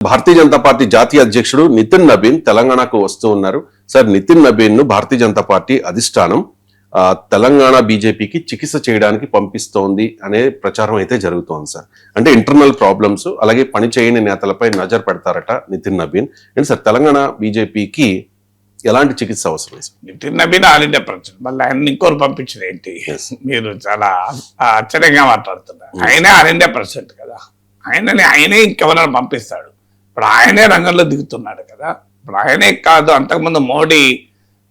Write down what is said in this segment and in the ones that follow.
Bharatiya Janata party జాతీయ అధ్యక్షుడు నితిన్ నబీన్ తెలంగాణకు వస్తూ ఉన్నారు. సార్, నితిన్ నబీన్ ను భారతీయ జనతా పార్టీ అధిష్టానం తెలంగాణ బీజేపీకి చికిత్స చేయడానికి పంపిస్తోంది అనే ప్రచారం అయితే జరుగుతోంది సార్. అంటే ఇంటర్నల్ ప్రాబ్లమ్స్, అలాగే పని చేయని నేతలపై నజర్ పెడతారట నితిన్ నబీన్. ఏంటి సార్, తెలంగాణ బీజేపీకి ఎలాంటి చికిత్స అవసరం సార్? Nitin Nabin all India president, మళ్ళీ ఆయన ఇంకోరు పంపించిన ఏంటి? మీరు చాలా ఆశ్చర్యంగా మాట్లాడుతున్నారు. ఆయనే ఆల్ ఇండియా ప్రెసిడెంట్ కదా, ఆయనే ఇంకెవరైనా పంపిస్తాడు? ఇప్పుడు ఆయనే రంగంలో దిగుతున్నాడు కదా. ఇప్పుడు ఆయనే కాదు, అంతకుముందు మోడీ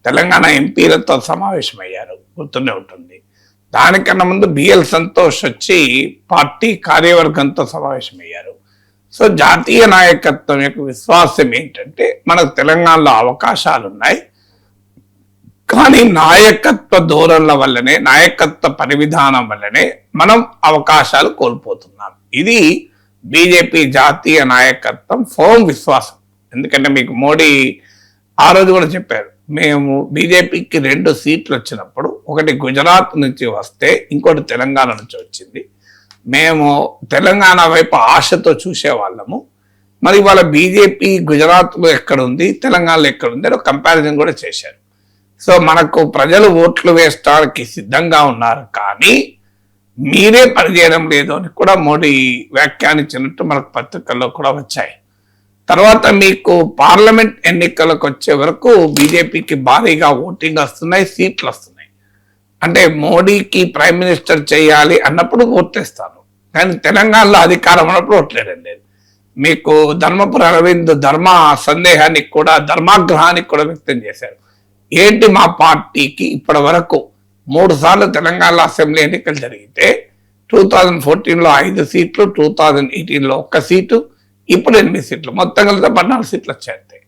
తెలంగాణ ఎంపీలతో సమావేశమయ్యారు, గుర్తుండే ఉంటుంది. దానికన్నా ముందు బిఎల్ సంతోష్ వచ్చి పార్టీ కార్యవర్గంతో సమావేశమయ్యారు. సో జాతీయ నాయకత్వం యొక్క విశ్వాసం ఏంటంటే, మనకు తెలంగాణలో అవకాశాలు ఉన్నాయి, కానీ నాయకత్వ ధోరణుల వల్లనే, నాయకత్వ పరివిధానం వల్లనే మనం అవకాశాలు కోల్పోతున్నాం. ఇది బీజేపీ జాతీయ నాయకత్వం ఫోమ్ విశ్వాసం. ఎందుకంటే మీకు మోడీ ఆ రోజు కూడా చెప్పారు, మేము బీజేపీకి 2 సీట్లు వచ్చినప్పుడు, ఒకటి గుజరాత్ నుంచి వస్తే ఇంకోటి తెలంగాణ నుంచి వచ్చింది. మేము తెలంగాణ వైపు ఆశతో చూసేవాళ్ళము. మరి వాళ్ళ బీజేపీ గుజరాత్లో ఎక్కడుంది, తెలంగాణలో ఎక్కడుంది అని కంపారిజన్ కూడా చేశారు. సో మనకు ప్రజలు ఓట్లు వేయడానికి సిద్ధంగా ఉన్నారు, కానీ మీరే పనిచేయడం లేదు అని కూడా మోడీ వ్యాఖ్యానించినట్టు మనకు పత్రికల్లో కూడా వచ్చాయి. తర్వాత మీకు పార్లమెంట్ ఎన్నికలకు వచ్చే వరకు బీజేపీకి భారీగా ఓటింగ్ వస్తున్నాయి, సీట్లు వస్తున్నాయి. అంటే మోడీకి ప్రైమ్ మినిస్టర్ చేయాలి అన్నప్పుడు ఓట్లేస్తాను, కానీ తెలంగాణలో అధికారం ఉన్నప్పుడు ఓట్లేడం లేదు. మీకు ధర్మపురి అరవింద్ సందేహానికి కూడా, ధర్మాగ్రహానికి కూడా వ్యక్తం చేశారు. ఏంటి, మా పార్టీకి ఇప్పటి వరకు 3 సార్లు తెలంగాణ అసెంబ్లీ ఎన్నికలు జరిగితే 2014లో 5 సీట్లు, 2018లో 1 సీటు, ఇప్పుడు 8 సీట్లు, మొత్తం కలిసి 14 సీట్లు వచ్చాయి.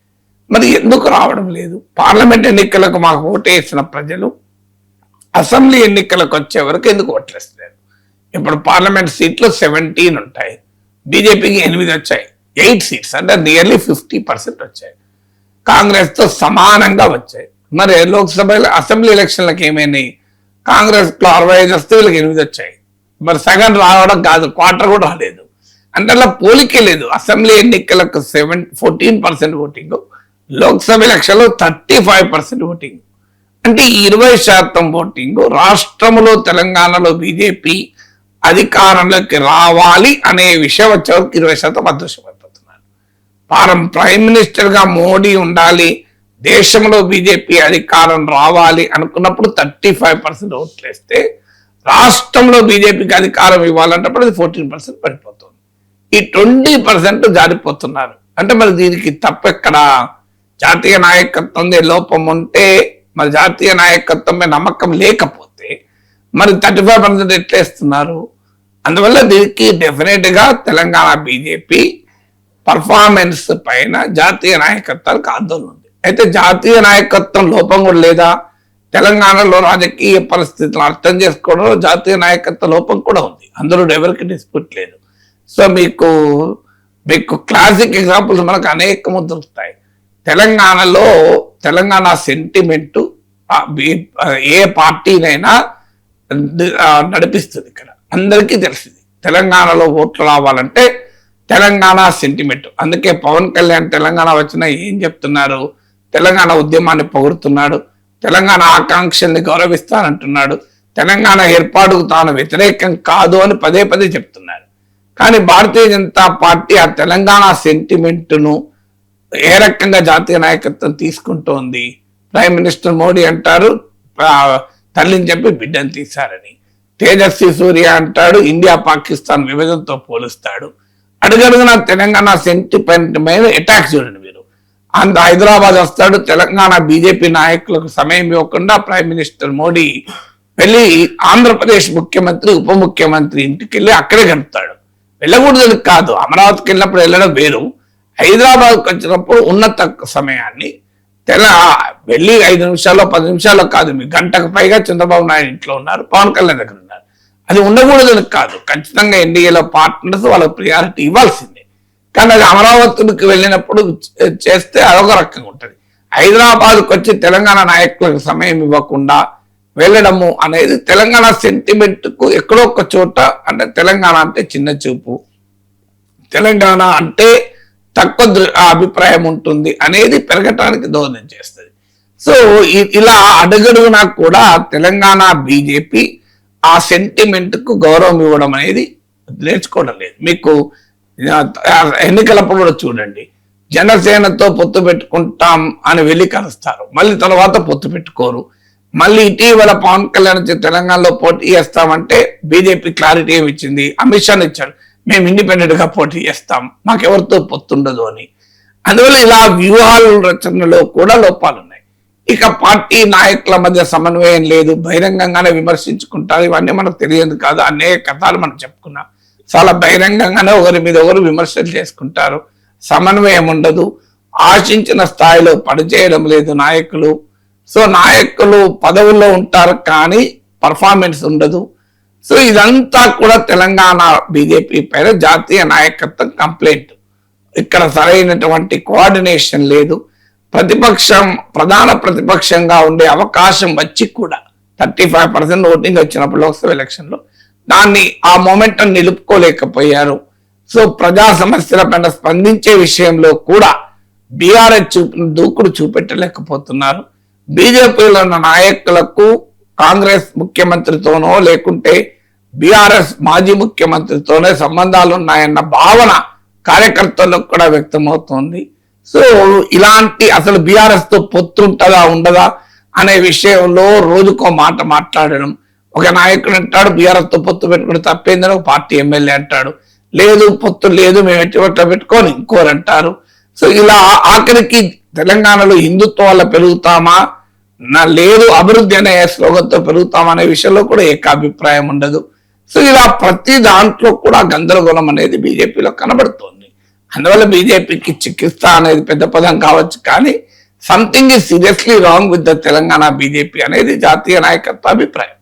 మరి ఎందుకు రావడం లేదు? పార్లమెంట్ ఎన్నికలకు మాకు ఓటేసిన ప్రజలు అసెంబ్లీ ఎన్నికలకు వచ్చే వరకు ఎందుకు ఓట్లేస్తారు? ఇప్పుడు పార్లమెంట్ సీట్లు 17 ఉంటాయి, బీజేపీకి 8 వచ్చాయి, 8 సీట్స్ అంటే నియర్లీ 50% వచ్చాయి, కాంగ్రెస్తో సమానంగా వచ్చాయి. మరి లోక్సభ అసెంబ్లీ ఎలక్షన్లకు ఏమైనాయి? కాంగ్రెస్లో 65 వస్తే వీళ్ళకి 8 వచ్చాయి. మరి సగం రావడం కాదు, క్వార్టర్ కూడా రాలేదు. అంటే అలా పోలికే లేదు. అసెంబ్లీ ఎన్నికలకు 14% ఓటింగ్, లోక్సభ ఎలక్షన్లో 35% ఓటింగ్. అంటే 20% ఓటింగ్ రాష్ట్రంలో, తెలంగాణలో బీజేపీ అధికారంలోకి రావాలి అనే విషయం వచ్చే వరకు 20% అదృశ్యమైపోతున్నారు. ప్రైమ్ మినిస్టర్ గా మోడీ ఉండాలి, దేశంలో బీజేపీ అధికారం రావాలి అనుకున్నప్పుడు 35% ఓట్లు వేస్తే, రాష్ట్రంలో బీజేపీకి అధికారం ఇవ్వాలంటప్పుడు అది 14% పడిపోతుంది. ఈ 20% జారిపోతున్నారు. అంటే మరి దీనికి తప్పెక్కడ? జాతీయ నాయకత్వం లోపం ఉంటే, మరి జాతీయ నాయకత్వమే నమ్మకం లేకపోతే మరి 35% ఎట్లేస్తున్నారు? అందువల్ల దీనికి డెఫినెట్ గా తెలంగాణ బీజేపీ పర్ఫార్మెన్స్ పైన జాతీయ నాయకత్వానికి ఆందోళన ఉంది. అయితే జాతీయ నాయకత్వం లోపం కూడా లేదా? తెలంగాణలో రాజకీయ పరిస్థితులను అర్థం చేసుకోవడంలో జాతీయ నాయకత్వ లోపం కూడా ఉంది, అందులో ఎవరికి డిస్ప్యూట్ లేదు. సో మీకు క్లాసిక్ ఎగ్జాంపుల్స్ మనకు అనేకము దొరుకుతాయి. తెలంగాణలో తెలంగాణ సెంటిమెంటు ఏ పార్టీనైనా నడిపిస్తుంది. ఇక్కడ అందరికీ తెలిసింది, తెలంగాణలో ఓట్లు రావాలంటే తెలంగాణ సెంటిమెంట్. అందుకే పవన్ కళ్యాణ్ తెలంగాణ వచ్చినా ఏం చెప్తున్నారు? తెలంగాణ ఉద్యమాన్ని పొగుడుతున్నాడు, తెలంగాణ ఆకాంక్షల్ని గౌరవిస్తానంటున్నాడు, తెలంగాణ ఏర్పాటుకు తాను వ్యతిరేకం కాదు అని పదే పదే చెప్తున్నారు. కానీ భారతీయ జనతా పార్టీ ఆ తెలంగాణ సెంటిమెంట్ను ఏ రకంగా జాతీయ నాయకత్వం తీసుకుంటోంది? ప్రైమ్ మినిస్టర్ మోడీ అంటారు తల్లిని చెప్పి బిడ్డను తీశారని, తేజస్వి సూర్య అంటాడు ఇండియా పాకిస్తాన్ విభజనతో పోలుస్తాడు. అడుగడుగున తెలంగాణ సెంటిమెంట్ మీద అటాక్ చూడండి మీరు. హైదరాబాద్ వస్తాడు, తెలంగాణ బీజేపీ నాయకులకు సమయం ఇవ్వకుండా ప్రైమ్ మినిస్టర్ మోడీ వెళ్ళి ఆంధ్రప్రదేశ్ ముఖ్యమంత్రి, ఉప ముఖ్యమంత్రి ఇంటికి వెళ్ళి అక్కడే గడుపుతాడు. వెళ్ళకూడదు కాదు, అమరావతికి వెళ్ళినప్పుడు వెళ్ళడం వేరు, హైదరాబాద్కి వచ్చినప్పుడు ఉన్న తక్కువ సమయాన్ని వెళ్ళి 5 నిమిషాల్లో 10 నిమిషాల్లో కాదు, మీ గంటకు పైగా చంద్రబాబు నాయుడు ఇంట్లో ఉన్నారు, పవన్ కళ్యాణ్ దగ్గర ఉన్నారు. అది ఉండకూడదని కాదు, ఖచ్చితంగా ఎన్డీఏలో పార్ట్నర్స్ వాళ్ళకి ప్రియారిటీ ఇవ్వాల్సిందే. కానీ అది అమరావతికి వెళ్ళినప్పుడు చేస్తే అదొక రకంగా ఉంటుంది. హైదరాబాద్కి వచ్చి తెలంగాణ నాయకులకు సమయం ఇవ్వకుండా వెళ్ళడము అనేది తెలంగాణ సెంటిమెంట్కు ఎక్కడో ఒక చోట, అంటే తెలంగాణ అంటే చిన్న చూపు, తెలంగాణ అంటే తక్కువ అభిప్రాయం ఉంటుంది అనేది పెరగటానికి దోహదం చేస్తుంది. సో ఇలా అడుగడుగునా కూడా తెలంగాణ బీజేపీ ఆ సెంటిమెంట్ కు గౌరవం ఇవ్వడం అనేది నేర్చుకోవడం లేదు. మీకు ఎన్నికలప్పుడు కూడా చూడండి, జనసేనతో పొత్తు పెట్టుకుంటాం అని వెళ్ళి కలుస్తారు, మళ్ళీ తర్వాత పొత్తు పెట్టుకోరు. మళ్ళీ ఇటీవల పవన్ కళ్యాణ్ తెలంగాణలో పోటీ చేస్తామంటే బీజేపీ క్లారిటీ ఏమి ఇచ్చింది, అమిత్ షాని ఇచ్చాడు, మేము ఇండిపెండెంట్ గా పోటీ చేస్తాం, మాకెవరితో పొత్తుండదు అని. అందువల్ల ఇలా వ్యూహాల రచనలో కూడా లోపాలు ఉన్నాయి. ఇక పార్టీ నాయకుల మధ్య సమన్వయం లేదు, బహిరంగంగానే విమర్శించుకుంటారు. ఇవన్నీ మనకు తెలియదు కాదు, అనేక కథలు మనం చెప్పుకున్నాం. చాలా బహిరంగంగానే ఒకరి మీద ఒకరు విమర్శలు చేసుకుంటారు, సమన్వయం ఉండదు, ఆశించిన స్థాయిలో పనిచేయడం లేదు నాయకులు. సో నాయకులు పదవుల్లో ఉంటారు కానీ పర్ఫార్మెన్స్ ఉండదు. సో ఇదంతా కూడా తెలంగాణ బీజేపీ పైన జాతీయ నాయకత్వం కంప్లైంట్. ఇక్కడ సరైనటువంటి కోఆర్డినేషన్ లేదు. ప్రధాన ప్రతిపక్షంగా ఉండే అవకాశం వచ్చి కూడా 35% ఓటింగ్ వచ్చినప్పుడు లోక్సభ ఎలక్షన్ లో దాన్ని ఆ మొమెంటం నిలుపుకోలేకపోయారు. సో ప్రజా సమస్యల పైన స్పందించే విషయంలో కూడా బీఆర్ఎస్ దూకుడు చూపెట్టలేకపోతున్నారు. బీజేపీలో ఉన్న నాయకులకు కాంగ్రెస్ ముఖ్యమంత్రితోనో లేకుంటే బీఆర్ఎస్ మాజీ ముఖ్యమంత్రితోనే సంబంధాలు ఉన్నాయన్న భావన కార్యకర్తలకు కూడా వ్యక్తమవుతోంది. సో ఇలాంటి అసలు బీఆర్ఎస్ తో పొత్తు ఉంటుందా ఉండదా అనే విషయంలో రోజుకో మాట మాట్లాడడం. ఒక నాయకుడు అంటాడు బీఆర్ఎస్ తో పొత్తు పెట్టుకుని తప్పేందని, ఒక పార్టీ ఎమ్మెల్యే అంటాడు లేదు పొత్తు లేదు మేము ఎట్టి పెట్టుకొని ఇంకోరు అంటారు. సో ఇలా ఆఖరికి తెలంగాణలో హిందుత్వం వల్ల పెరుగుతామా లేదు అభివృద్ధి అనే స్లోగన్తో పెరుగుతామా అనే విషయంలో కూడా ఏకాభిప్రాయం ఉండదు. సో ఇలా ప్రతి దాంట్లో కూడా గందరగోళం అనేది బీజేపీలో కనబడుతోంది. అందువల్ల బీజేపీకి చికిత్స అనేది పెద్ద పదం కావచ్చు కానీ something is seriously wrong with the Telangana BJP అనేది జాతీయ నాయకత్వ అభిప్రాయం.